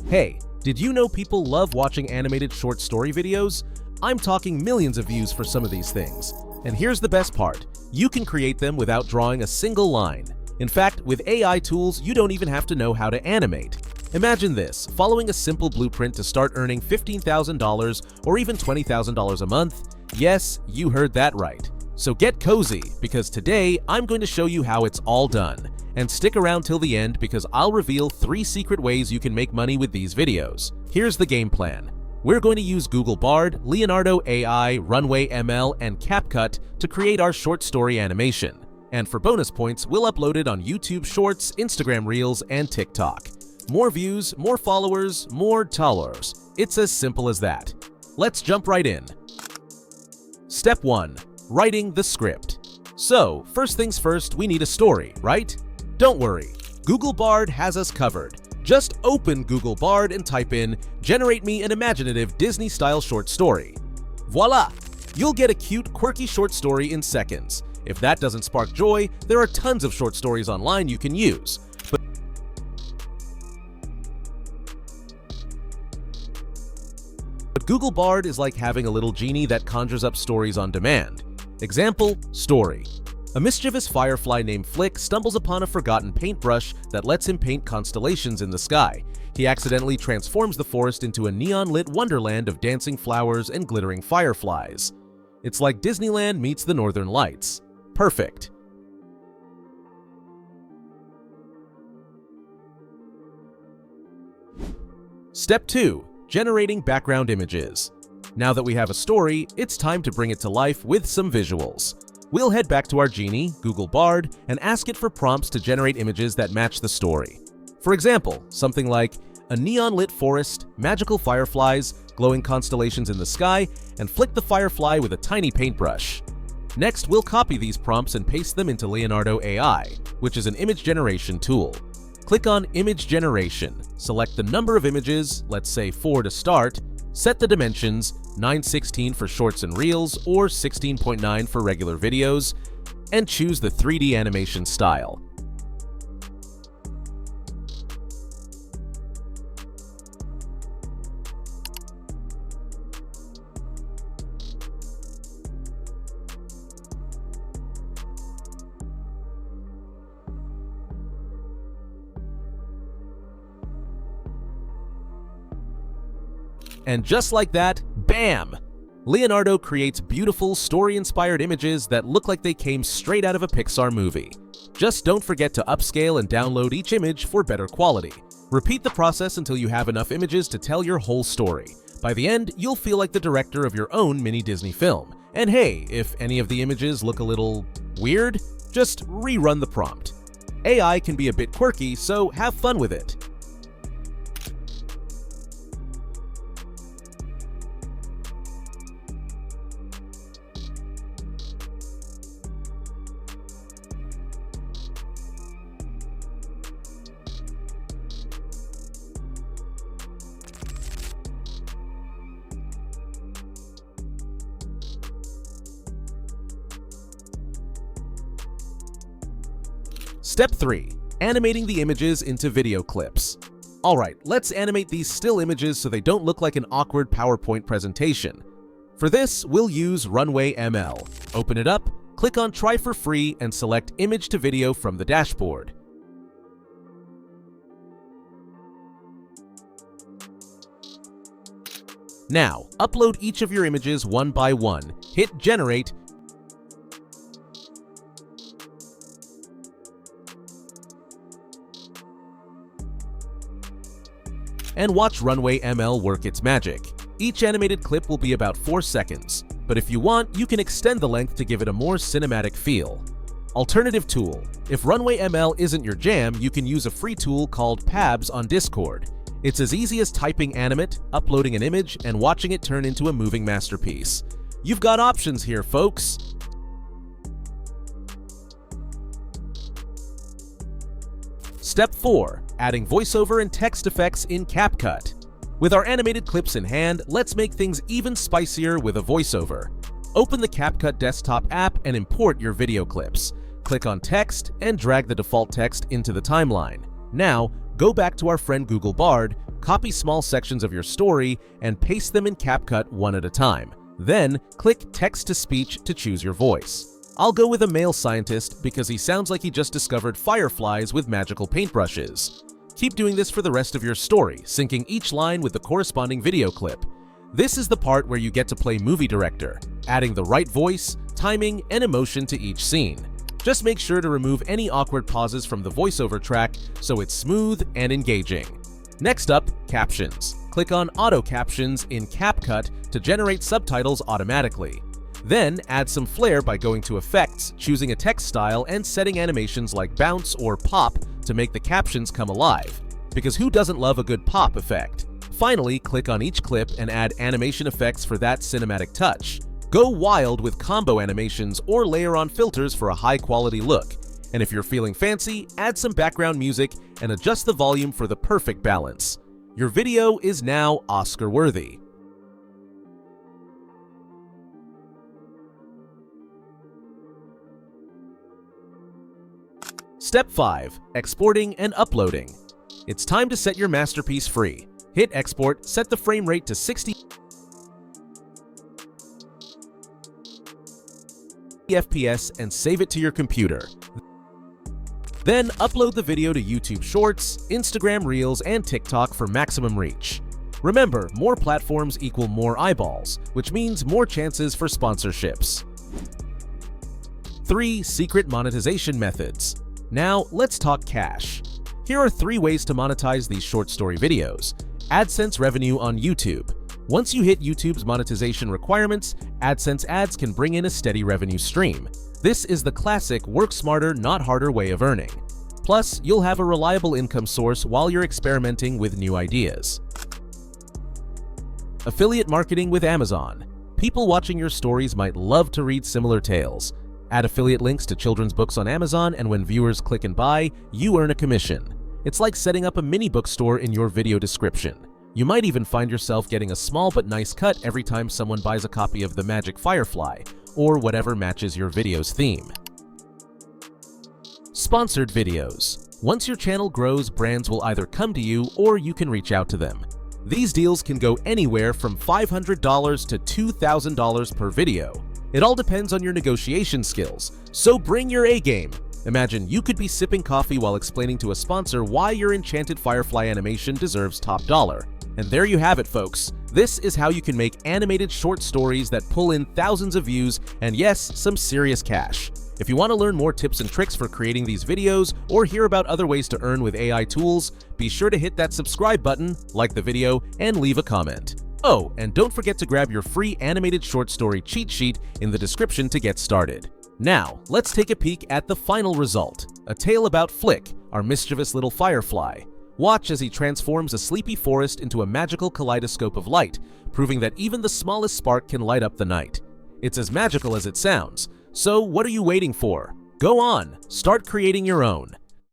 Hey, did you know people love watching animated short story videos? I'm talking millions of views for some of these things. And here's the best part. You can create them without drawing a single line. In fact, with AI tools, you don't even have to know how to animate. Imagine this, following a simple blueprint to start earning $15,000 or even $20,000 a month. Yes, you heard that right. So get cozy, because today I'm going to show you how it's all done. And stick around till the end because I'll reveal 3 secret ways you can make money with these videos. Here's the game plan. We're going to use Google Bard, Leonardo AI, Runway ML, and CapCut to create our short story animation. And for bonus points, we'll upload it on YouTube Shorts, Instagram Reels, and TikTok. More views, more followers, more dollars. It's as simple as that. Let's jump right in. Step 1. Writing the script. So, first things first, we need a story, right? Don't worry, Google Bard has us covered. Just open Google Bard and type in, "Generate me an imaginative Disney-style short story." Voila! You'll get a cute, quirky short story in seconds. If that doesn't spark joy, there are tons of short stories online you can use. But Google Bard is like having a little genie that conjures up stories on demand. Example, story. A mischievous firefly named Flick stumbles upon a forgotten paintbrush that lets him paint constellations in the sky. He accidentally transforms the forest into a neon-lit wonderland of dancing flowers and glittering fireflies. It's like Disneyland meets the Northern Lights. Perfect. Step 2. Generating background images. Now that we have a story, it's time to bring it to life with some visuals. We'll head back to our genie, Google Bard, and ask it for prompts to generate images that match the story. For example, something like a neon-lit forest, magical fireflies, glowing constellations in the sky, and flick the firefly with a tiny paintbrush. Next, we'll copy these prompts and paste them into Leonardo AI, which is an image generation tool. Click on Image Generation, select the number of images, let's say 4 to start, set the dimensions, 9:16 for shorts and reels or 16:9 for regular videos, and choose the 3D animation style. And just like that, bam! Leonardo creates beautiful, story-inspired images that look like they came straight out of a Pixar movie. Just don't forget to upscale and download each image for better quality. Repeat the process until you have enough images to tell your whole story. By the end, you'll feel like the director of your own mini Disney film. And hey, if any of the images look a little weird, just rerun the prompt. AI can be a bit quirky, so have fun with it. Step 3. Animating the images into video clips. Alright, let's animate these still images so they don't look like an awkward PowerPoint presentation. For this, we'll use Runway ML. Open it up, click on Try for Free, and select Image to Video from the dashboard. Now, upload each of your images one by one, hit Generate, and watch Runway ML work its magic. Each animated clip will be about 4 seconds, but if you want, you can extend the length to give it a more cinematic feel. Alternative tool. If Runway ML isn't your jam, you can use a free tool called Pabs on Discord. It's as easy as typing animate, uploading an image, and watching it turn into a moving masterpiece. You've got options here, folks. Step 4. Adding voiceover and text effects in CapCut. With our animated clips in hand, let's make things even spicier with a voiceover. Open the CapCut desktop app and import your video clips. Click on Text and drag the default text into the timeline. Now, go back to our friend Google Bard, copy small sections of your story and paste them in CapCut one at a time. Then, click Text-to-Speech to choose your voice. I'll go with a male scientist because he sounds like he just discovered fireflies with magical paintbrushes. Keep doing this for the rest of your story, syncing each line with the corresponding video clip. This is the part where you get to play movie director, adding the right voice, timing, and emotion to each scene. Just make sure to remove any awkward pauses from the voiceover track so it's smooth and engaging. Next up, captions. Click on Auto Captions in CapCut to generate subtitles automatically. Then add some flair by going to Effects, choosing a text style, and setting animations like bounce or pop to make the captions come alive. Because who doesn't love a good pop effect? Finally, click on each clip and add animation effects for that cinematic touch. Go wild with combo animations or layer on filters for a high-quality look. And if you're feeling fancy, add some background music and adjust the volume for the perfect balance. Your video is now Oscar-worthy. Step 5. Exporting and uploading. It's time to set your masterpiece free. Hit Export, set the frame rate to 60 FPS and save it to your computer. Then upload the video to YouTube Shorts, Instagram Reels, and TikTok for maximum reach. Remember, more platforms equal more eyeballs, which means more chances for sponsorships. 3. Secret monetization methods. Now, let's talk cash. Here are 3 ways to monetize these short story videos. AdSense revenue on YouTube. Once you hit YouTube's monetization requirements, AdSense ads can bring in a steady revenue stream. This is the classic work smarter, not harder way of earning. Plus, you'll have a reliable income source while you're experimenting with new ideas. Affiliate marketing with Amazon. People watching your stories might love to read similar tales. Add affiliate links to children's books on Amazon, and when viewers click and buy, you earn a commission. It's like setting up a mini bookstore in your video description. You might even find yourself getting a small but nice cut every time someone buys a copy of The Magic Firefly, or whatever matches your video's theme. Sponsored videos. Once your channel grows, brands will either come to you or you can reach out to them. These deals can go anywhere from $500 to $2,000 per video. It all depends on your negotiation skills, so bring your A-game. Imagine you could be sipping coffee while explaining to a sponsor why your enchanted firefly animation deserves top dollar. And there you have it, folks. This is how you can make animated short stories that pull in thousands of views and, yes, some serious cash. If you want to learn more tips and tricks for creating these videos or hear about other ways to earn with AI tools, be sure to hit that subscribe button, like the video, and leave a comment. Oh, and don't forget to grab your free animated short story cheat sheet in the description to get started. Now, let's take a peek at the final result. A tale about Flick, our mischievous little firefly. Watch as he transforms a sleepy forest into a magical kaleidoscope of light, proving that even the smallest spark can light up the night. It's as magical as it sounds, so what are you waiting for? Go on, start creating your own.